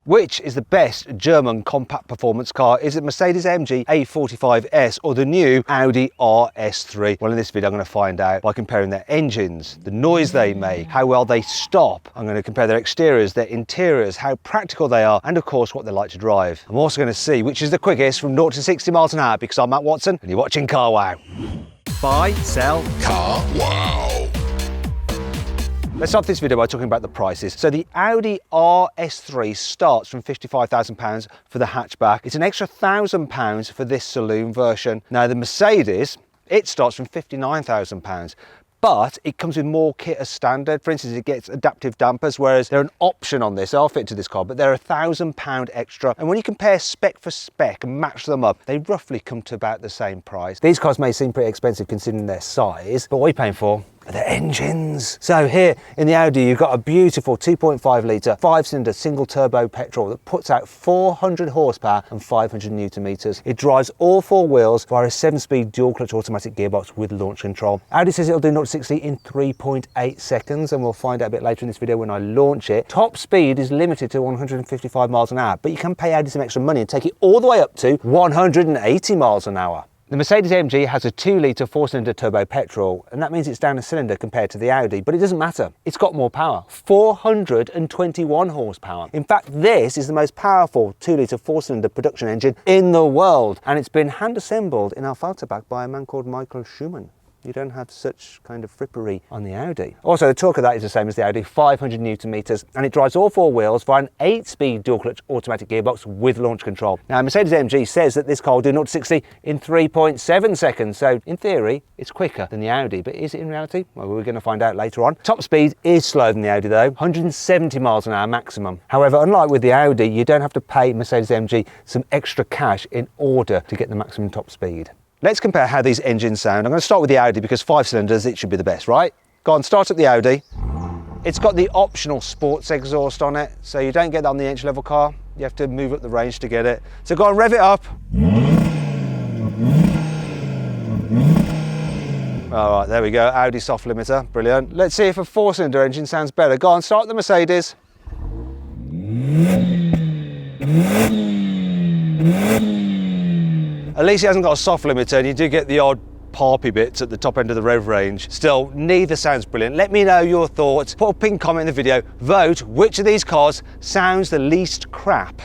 Which is the best German compact performance car? Is it Mercedes-AMG A45s or the new Audi RS3? Well, in this video I'm going to find out by comparing their engines, the noise they make, how well they stop. I'm going to compare their exteriors, their interiors, how practical they are, and of course what they like to drive. I'm also going to see which is the quickest from 0 to 60 miles an hour, because I'm Matt Watson and you're watching Car Wow. Buy, sell, Car Wow. Let's start this video by talking about the prices. So the Audi RS3 starts from £55,000 for the hatchback. It's an extra £1,000 for this saloon version. Now the Mercedes, it starts from £59,000. But it comes with more kit as standard. For instance, it gets adaptive dampers, whereas they're an option on this. They'll fit to this car, but they're £1,000 extra. And when you compare spec for spec and match them up, they roughly come to about the same price. These cars may seem pretty expensive considering their size, but what are you paying for? The engines. So here in the Audi, you've got a beautiful 2.5 litre, 5-cylinder single turbo petrol that puts out 400 horsepower and 500 Newton meters. It drives all four wheels via a 7-speed dual clutch automatic gearbox with launch control. Audi says it'll do 0 to 60 in 3.8 seconds, and we'll find out a bit later in this video when I launch it. Top speed is limited to 155 miles an hour, but you can pay Audi some extra money and take it all the way up to 180 miles an hour. The Mercedes-AMG has a 2-litre 4-cylinder turbo petrol, and that means it's down a cylinder compared to the Audi, but it doesn't matter. It's got more power, 421 horsepower. In fact, this is the most powerful 2-litre 4-cylinder production engine in the world, and it's been hand-assembled in Alphalterbach by a man called Michael Schumann. You don't have such kind of frippery on the Audi. Also, the torque of that is the same as the Audi, 500 Newton meters, and it drives all four wheels via an 8-speed dual clutch automatic gearbox with launch control. Now, Mercedes-AMG says that this car will do 0 to 60 in 3.7 seconds, so in theory, it's quicker than the Audi, but is it in reality? Well, we're going to find out later on. Top speed is slower than the Audi though, 170 miles an hour maximum. However, unlike with the Audi, you don't have to pay Mercedes-AMG some extra cash in order to get the maximum top speed. Let's compare how these engines sound. I'm going to start with the Audi because 5 cylinders, it should be the best, right? Go on, start up the Audi. It's got the optional sports exhaust on it, so you don't get that on the entry-level car. You have to move up the range to get it. So go on, rev it up. All right, there we go, Audi soft limiter, brilliant. Let's see if a 4-cylinder engine sounds better. Go on, start the Mercedes. At least it hasn't got a soft limiter, and you do get the odd parpy bits at the top end of the rev range. Still, neither sounds brilliant. Let me know your thoughts. Put a pin comment in the video. Vote which of these cars sounds the least crap.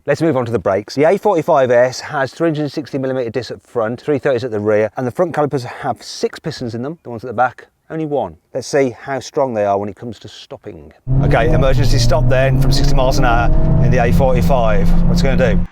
Let's move on to the brakes. The A45s has 360mm discs at front, 330s at the rear, and the front calipers have 6 pistons in them, the ones at the back. Only 1. Let's see how strong they are when it comes to stopping. Okay, emergency stop then from 60 miles an hour in the A45. What's it going to do?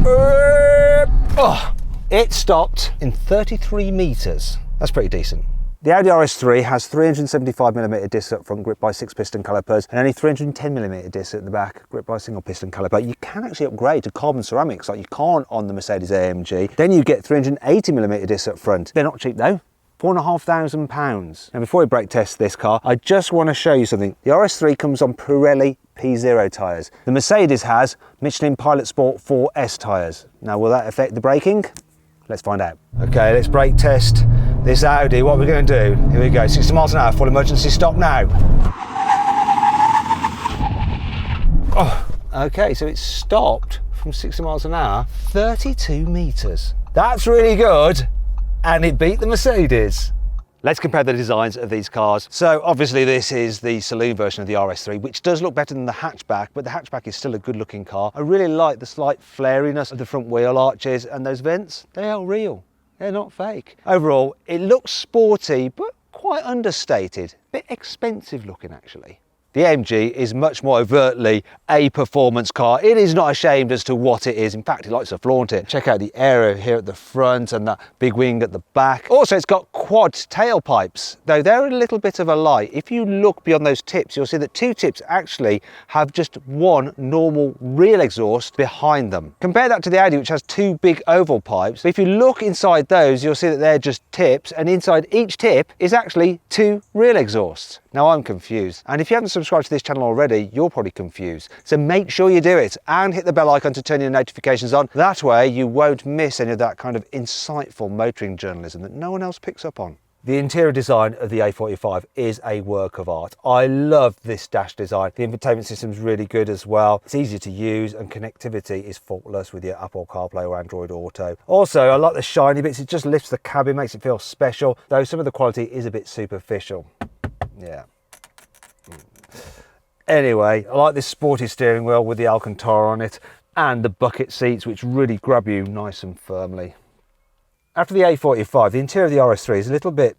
Oh, it stopped in 33 meters. That's pretty decent. The Audi RS3 has 375mm discs up front, gripped by 6-piston calipers, and only 310mm discs at the back, gripped by a single piston caliper. You can actually upgrade to carbon ceramics like you can't on the Mercedes-AMG. Then you get 380mm discs up front. They're not cheap though. £4,500. Now before we brake test this car, I just want to show you something. The RS3 comes on Pirelli P0 tyres. The Mercedes has Michelin Pilot Sport 4S tyres. Now will that affect the braking? Let's find out. Okay, let's brake test this Audi. What are we going to do? Here we go, 60 miles an hour, full emergency stop now. Oh, okay, so it stopped from 60 miles an hour, 32 meters. That's really good. And it beat the Mercedes. Let's compare the designs of these cars. So obviously this is the saloon version of the RS3, which does look better than the hatchback, but the hatchback is still a good looking car. I really like the slight flariness of the front wheel arches, and those vents, they are real. They're not fake. Overall, it looks sporty, but quite understated. A bit expensive looking actually. The AMG is much more overtly a performance car. It is not ashamed as to what it is. In fact, it likes to flaunt it. Check out the aero here at the front and that big wing at the back. Also, it's got quad tailpipes, though they're a little bit of a lie. If you look beyond those tips, you'll see that 2 tips actually have just 1 normal real exhaust behind them. Compare that to the Audi, which has 2 big oval pipes. But if you look inside those, you'll see that they're just tips, and inside each tip is actually 2 real exhausts. Now I'm confused, and if you haven't subscribed to this channel already, you're probably confused. So make sure you do it and hit the bell icon to turn your notifications on. That way you won't miss any of that kind of insightful motoring journalism that no one else picks up on. The interior design of the A45 is a work of art. I love this dash design. The infotainment system is really good as well. It's easy to use and connectivity is faultless with your Apple CarPlay or Android Auto. Also, I like the shiny bits. It just lifts the cabin, makes it feel special, though some of the quality is a bit superficial. Yeah. Anyway, I like this sporty steering wheel with the Alcantara on it and the bucket seats, which really grab you nice and firmly. After the A45, the interior of the RS3 is a little bit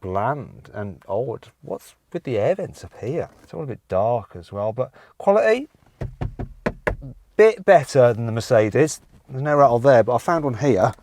bland and odd. What's with the air vents up here? It's all a bit dark as well, but quality, bit better than the Mercedes. There's no rattle there, but I found one here.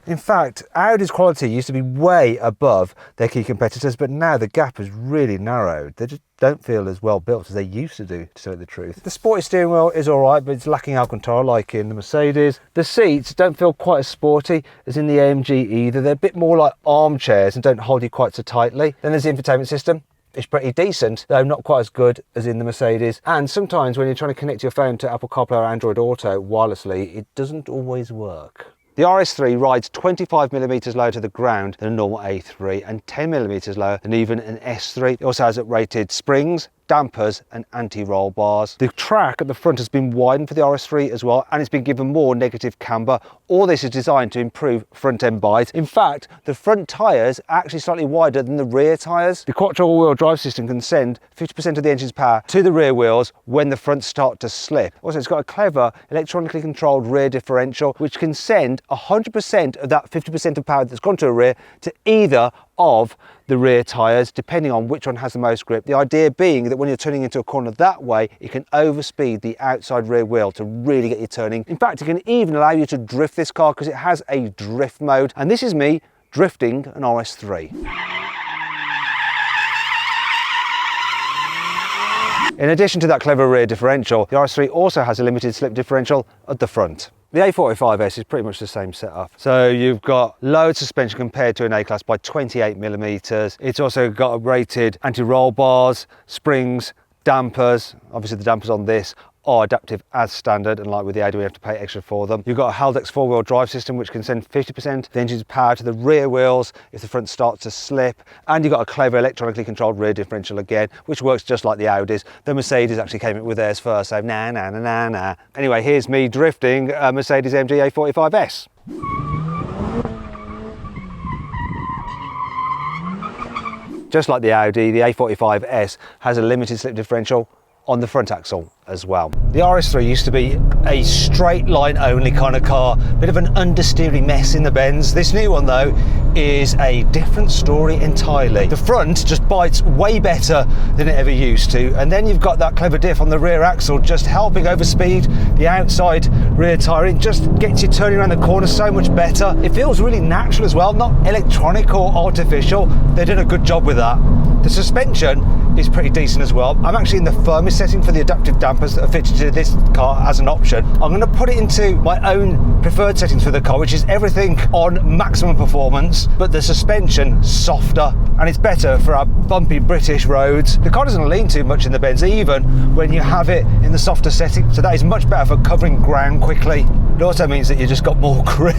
In fact, Audi's quality used to be way above their key competitors, but now the gap has really narrowed. They just don't feel as well built as they used to do, to tell you the truth. The sporty steering wheel is all right, but it's lacking Alcantara like in the Mercedes. The seats don't feel quite as sporty as in the AMG either. They're a bit more like armchairs and don't hold you quite so tightly. Then there's the infotainment system. It's pretty decent, though not quite as good as in the Mercedes. And sometimes when you're trying to connect your phone to Apple CarPlay or Android Auto wirelessly, it doesn't always work. The RS3 rides 25mm lower to the ground than a normal A3 and 10mm lower than even an S3. It also has uprated springs, dampers and anti-roll bars. The track at the front has been widened for the RS3 as well, and it's been given more negative camber. All this is designed to improve front end bite. In fact, the front tyres are actually slightly wider than the rear tyres. The quattro all-wheel drive system can send 50% of the engine's power to the rear wheels when the fronts start to slip. Also, it's got a clever electronically controlled rear differential, which can send 100% of that 50% of power that's gone to a rear to either of the rear tyres, depending on which one has the most grip. The idea being that when you're turning into a corner that way, it can overspeed the outside rear wheel to really get you turning. In fact, it can even allow you to drift this car because it has a drift mode. And this is me drifting an RS3. In addition to that clever rear differential, the RS3 also has a limited slip differential at the front. The A45s is pretty much the same setup. So you've got lowered suspension compared to an A-Class by 28mm. It's also got rated anti-roll bars, springs, dampers. Obviously the dampers on this are adaptive as standard, and like with the Audi we have to pay extra for them. You've got a Haldex four-wheel drive system which can send 50% of the engine's power to the rear wheels if the front starts to slip, and you've got a clever electronically controlled rear differential again, which works just like the Audis. The Mercedes actually came in with theirs first, so nah. Anyway, here's me drifting a Mercedes AMG A45s. Just like the Audi, the A45S has a limited slip differential on the front axle as well. The RS3 used to be a straight line only kind of car, bit of an understeery mess in the bends. This new one though is a different story entirely. The front just bites way better than it ever used to, and then you've got that clever diff on the rear axle just helping overspeed the outside rear tyre. It just gets you turning around the corner so much better. It feels really natural as well, not electronic or artificial. They've done a good job with that. The suspension is pretty decent as well. I'm actually in the firmest setting for the adaptive dampers that are fitted to this car as an option. I'm going to put it into my own preferred settings for the car, which is everything on maximum performance, but the suspension softer, and it's better for our bumpy British roads. The car doesn't lean too much in the bends even when you have it in the softer setting, so that is much better for covering ground quickly. It also means that you just got more grip.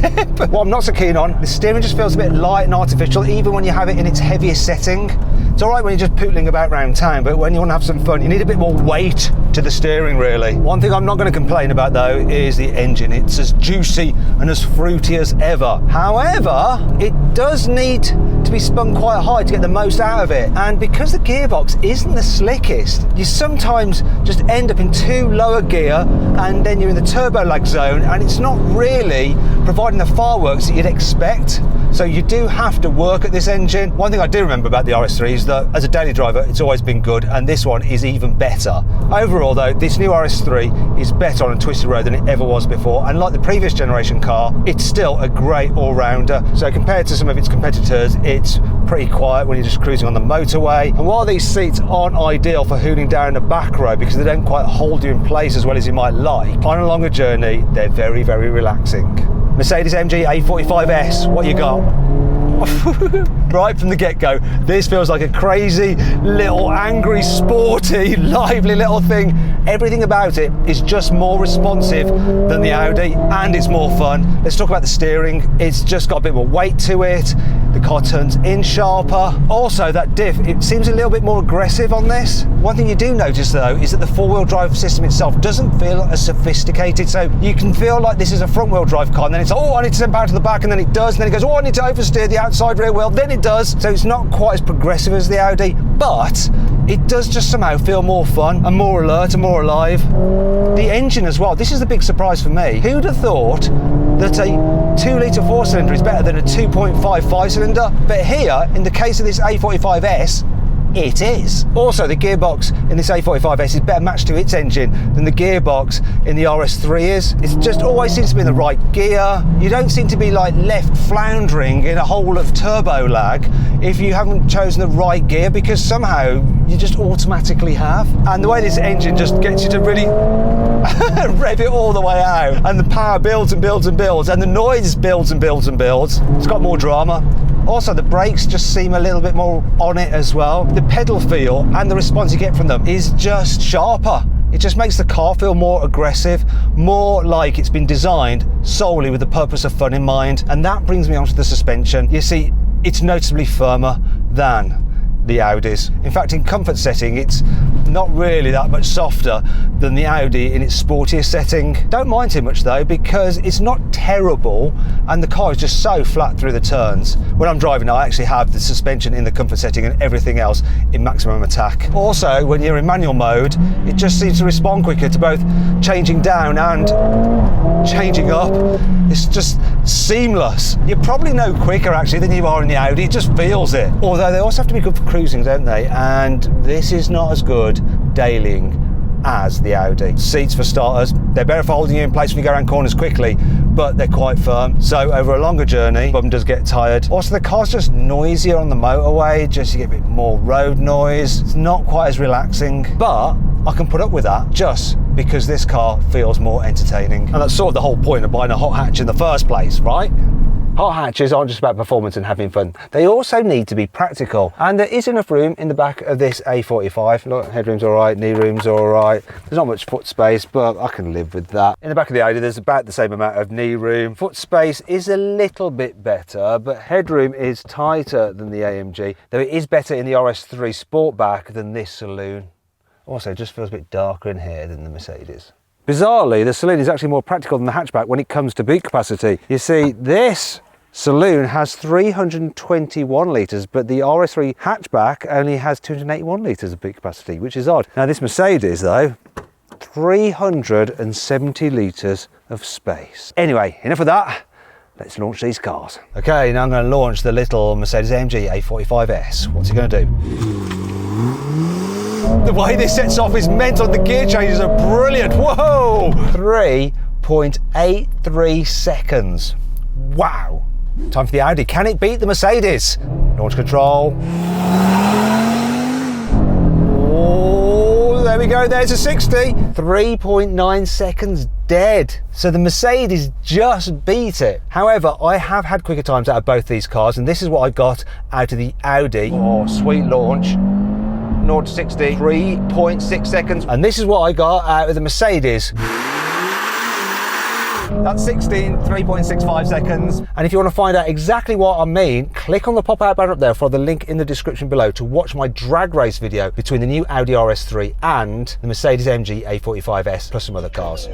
What I'm not so keen on, the steering just feels a bit light and artificial even when you have it in its heaviest setting. It's alright when you're just pootling about around town, but when you want to have some fun, you need a bit more weight to the steering really. One thing I'm not going to complain about though is the engine. It's as juicy and as fruity as ever. However, it does need to be spun quite high to get the most out of it, and because the gearbox isn't the slickest, you sometimes just end up in too low a gear and then you're in the turbo lag zone, and it's not really providing the fireworks that you'd expect. So you do have to work at this engine. One thing I do remember about the RS3 is that as a daily driver it's always been good, and this one is even better. Overall though, this new RS3 is better on a twisted road than it ever was before, and like the previous generation car, it's still a great all-rounder. So compared to some of its competitors, it's pretty quiet when you're just cruising on the motorway. And while these seats aren't ideal for hooning down the back row because they don't quite hold you in place as well as you might like, on a longer journey they're very, very relaxing. Mercedes AMG A45S, what you got? Right from the get-go, this feels like a crazy little angry, sporty, lively little thing. Everything about it is just more responsive than the Audi, and it's more fun. Let's talk about the steering. It's just got a bit more weight to it. The car turns in sharper. Also, that diff, it seems a little bit more aggressive on this. One thing you do notice though is that the four-wheel drive system itself doesn't feel as sophisticated. So you can feel like this is a front-wheel drive car, and then it's, oh, I need to send power to the back, and then it does, and then it goes, oh, I need to oversteer the outside rear wheel, then it does. So it's not quite as progressive as the Audi, but it does just somehow feel more fun and more alert and more alive. The engine as well, this is the big surprise for me. Who'd have thought that a 2-litre 4-cylinder is better than a 2.5 5-cylinder? But here, in the case of this A45s, it is. Also, the gearbox in this A45s is better matched to its engine than the gearbox in the RS3 is. It just always seems to be in the right gear. You don't seem to be like left floundering in a hole of turbo lag if you haven't chosen the right gear, because somehow you just automatically have. And the way this engine just gets you to really rev it all the way out, and the power builds and builds and builds, and the noise builds and builds and builds. It's got more drama. Also, the brakes just seem a little bit more on it as well. The pedal feel and the response you get from them is just sharper. It just makes the car feel more aggressive, more like it's been designed solely with the purpose of fun in mind. And that brings me onto the suspension. You see, it's noticeably firmer than the Audis. In fact, in comfort setting, it's not really that much softer than the Audi in its sportier setting. Don't mind too much though, because it's not terrible, and the car is just so flat through the turns. When I'm driving, I actually have the suspension in the comfort setting and everything else in maximum attack. Also, when you're in manual mode, it just seems to respond quicker to both changing down and changing up. It's just seamless. You're probably no quicker actually than you are in the Audi, it just feels it. Although they also have to be good for cruising, don't they? And this is not as good dailying as the Audi. Seats for starters, they're better for holding you in place when you go around corners quickly, but they're quite firm. So over a longer journey, bum does get tired. Also, the car's just noisier on the motorway, just you get a bit more road noise. It's not quite as relaxing, but I can put up with that just because this car feels more entertaining. And that's sort of the whole point of buying a hot hatch in the first place, right? Hot hatches aren't just about performance and having fun. They also need to be practical. And there is enough room in the back of this A45. Look, headroom's all right, knee room's all right. There's not much foot space, but I can live with that. In the back of the Audi, there's about the same amount of knee room. Foot space is a little bit better, but headroom is tighter than the AMG, though it is better in the RS3 Sportback than this saloon. Also, it just feels a bit darker in here than the Mercedes. Bizarrely, the saloon is actually more practical than the hatchback when it comes to boot capacity. You see, this saloon has 321 litres, but the RS3 hatchback only has 281 litres of boot capacity, which is odd. Now this Mercedes though, 370 litres of space. Anyway, enough of that. Let's launch these cars. Okay, now I'm going to launch the little Mercedes AMG A45s. What's it going to do? The way this sets off is mental. The gear changes are brilliant. Whoa! 3.83 seconds. Wow. Time for the Audi. Can it beat the Mercedes? Launch control. Oh, there we go. There's a 60. 3.9 seconds dead. So the Mercedes just beat it. However, I have had quicker times out of both these cars, and this is what I got out of the Audi. Oh, sweet launch. 0 to 60, 3.6 seconds. And this is what I got out of the Mercedes. That's 3.65 seconds. And if you want to find out exactly what I mean, click on the pop-out banner up there for the link in the description below to watch my drag race video between the new Audi RS3 and the Mercedes AMG A45s, plus some other cars.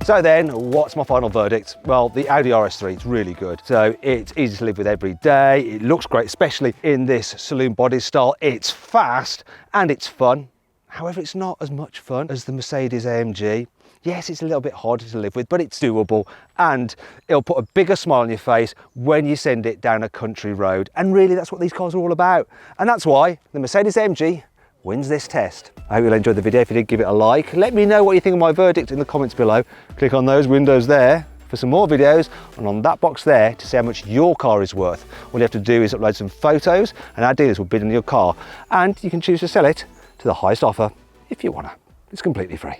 So then, what's my final verdict? Well, the Audi RS3 is really good. So it's easy to live with every day. It looks great, especially in this saloon body style. It's fast and it's fun. However, it's not as much fun as the Mercedes AMG. Yes, it's a little bit harder to live with, but it's doable, and it'll put a bigger smile on your face when you send it down a country road. And really, that's what these cars are all about. And that's why the Mercedes AMG wins this test. I hope you'll enjoy the video. If you did, give it a like. Let me know what you think of my verdict in the comments below. Click on those windows there for some more videos, and on that box there to see how much your car is worth. All you have to do is upload some photos, and our dealers will bid on your car, and you can choose to sell it to the highest offer if you wanna. It's completely free.